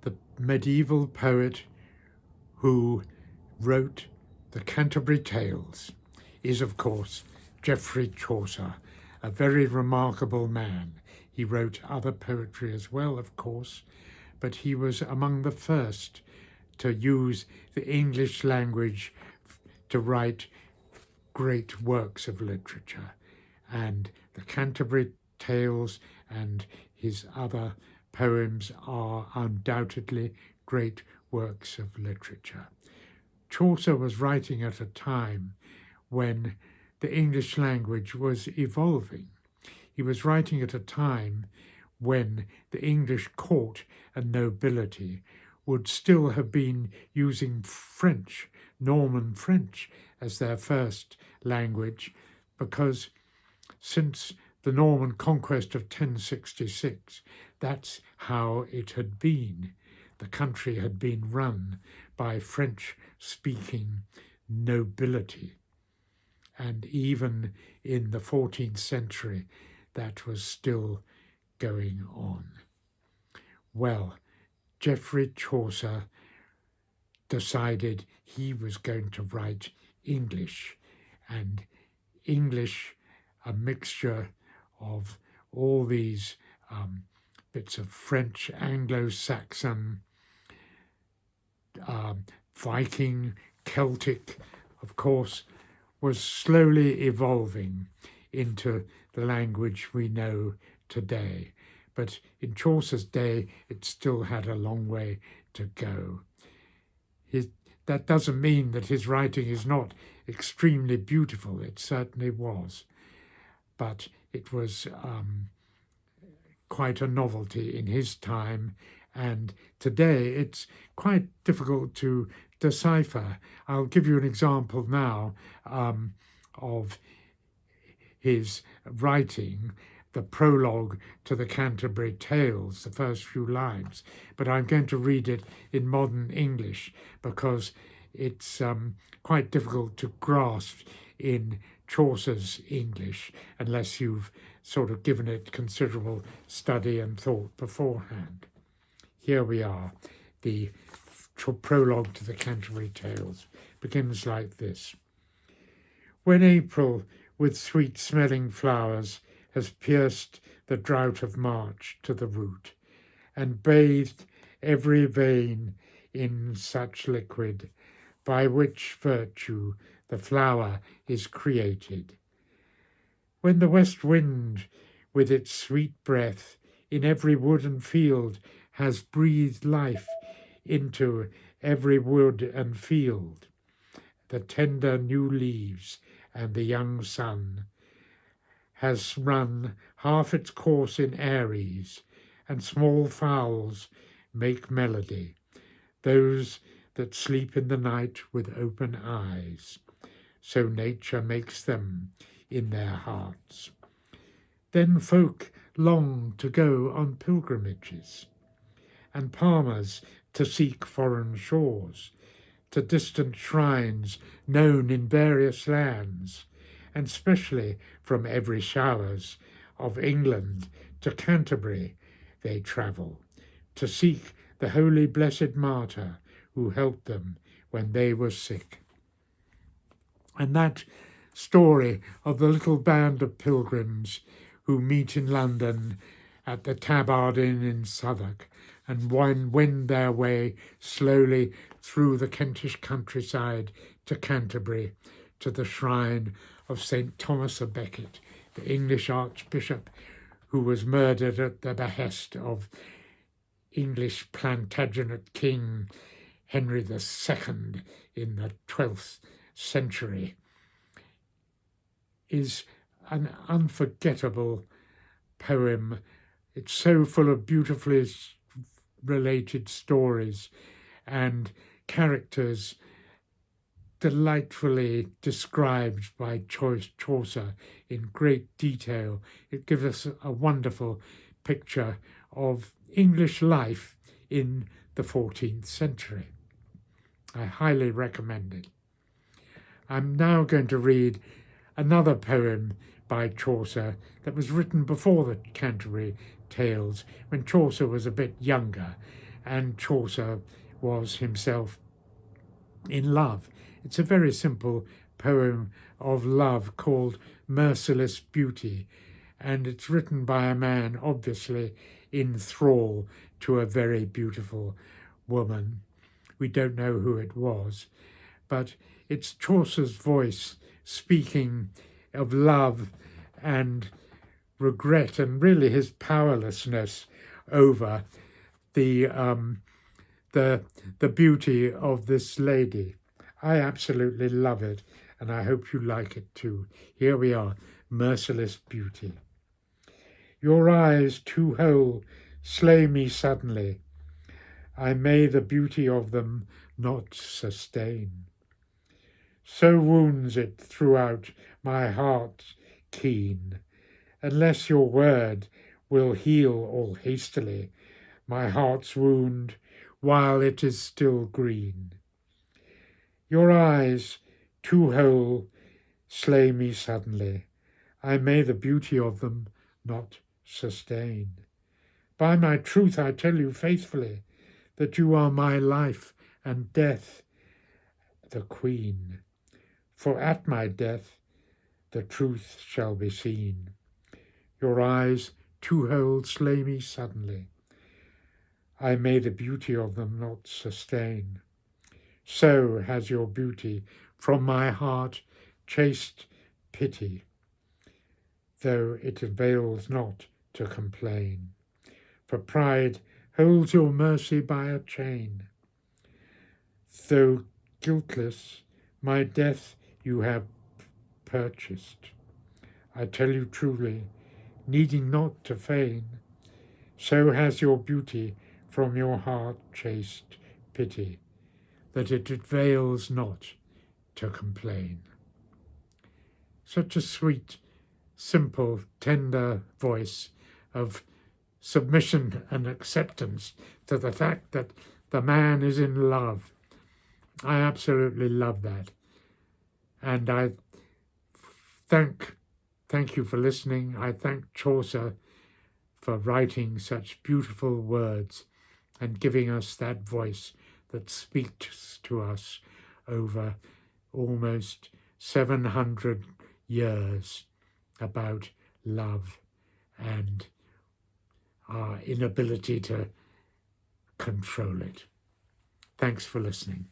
The medieval poet who wrote the Canterbury Tales is, of course, Geoffrey Chaucer, a very remarkable man. He wrote other poetry as well, of course, but he was among the first to use the English language to write great works of literature. And the Canterbury Tales and his other poems are undoubtedly great works of literature. Chaucer was writing at a time when the English language was evolving. He was writing at a time when the English court and nobility would still have been using French, Norman French, as their first language, because since the Norman conquest of 1066, that's how it had been. The country had been run by French-speaking nobility. And even in the 14th century, that was still going on. Well, Geoffrey Chaucer decided he was going to write English, and English, a mixture of all these bits of French, Anglo-Saxon, Viking, Celtic, of course, was slowly evolving into the language we know today. But in Chaucer's day, it still had a long way to go. That doesn't mean that his writing is not extremely beautiful. It certainly was. But it was quite a novelty in his time. And today, it's quite difficult to decipher. I'll give you an example now of his writing, the prologue to the Canterbury Tales, the first few lines, but I'm going to read it in modern English because it's quite difficult to grasp in Chaucer's English unless you've sort of given it considerable study and thought beforehand. Here we are. The prologue to the Canterbury Tales begins like this. When April with sweet-smelling flowers has pierced the drought of March to the root, and bathed every vein in such liquid, by which virtue the flower is created. When the west wind, with its sweet breath, in every wood and field has breathed life into every wood and field, the tender new leaves and the young sun has run half its course in Aries, and small fowls make melody, those that sleep in the night with open eyes. So nature makes them in their hearts. Then folk long to go on pilgrimages, and palmers to seek foreign shores, to distant shrines known in various lands, and specially from every showers of England to Canterbury they travel, to seek the holy blessed martyr who helped them when they were sick. And that story of the little band of pilgrims who meet in London at the Tabard Inn in Southwark and wend their way slowly through the Kentish countryside to Canterbury, to the shrine of St. Thomas à Becket, the English archbishop who was murdered at the behest of English Plantagenet King Henry II in the 12th century, is an unforgettable poem. It's so full of beautifully related stories and characters delightfully described by Chaucer in great detail. It gives us a wonderful picture of English life in the 14th century. I highly recommend it. I'm now going to read another poem by Chaucer that was written before the Canterbury Tales, when Chaucer was a bit younger, and Chaucer was himself in love. It's a very simple poem of love called Merciless Beauty, and it's written by a man obviously in thrall to a very beautiful woman. We don't know who it was, but it's Chaucer's voice speaking of love and regret, and really his powerlessness over the beauty of this lady. I absolutely love it, and I hope you like it too. Here we are, Merciless Beauty. Your eyes too whole slay me suddenly. I may the beauty of them not sustain. So wounds it throughout my heart keen, unless your word will heal all hastily my heart's wound while it is still green. Your eyes, too whole, slay me suddenly. I may the beauty of them not sustain. By my truth I tell you faithfully that you are my life and death, the queen. For at my death the truth shall be seen. Your eyes, too whole, slay me suddenly. I may the beauty of them not sustain. So has your beauty from my heart chased pity, though it avails not to complain. For pride holds your mercy by a chain. Though guiltless, my death you have purchased. I tell you truly, needing not to feign, so has your beauty from your heart chased pity, that it avails not to complain. Such a sweet, simple, tender voice of submission and acceptance to the fact that the man is in love. I absolutely love that. And I thank you for listening. I thank Chaucer for writing such beautiful words and giving us that voice that speaks to us over almost 700 years about love and our inability to control it. Thanks for listening.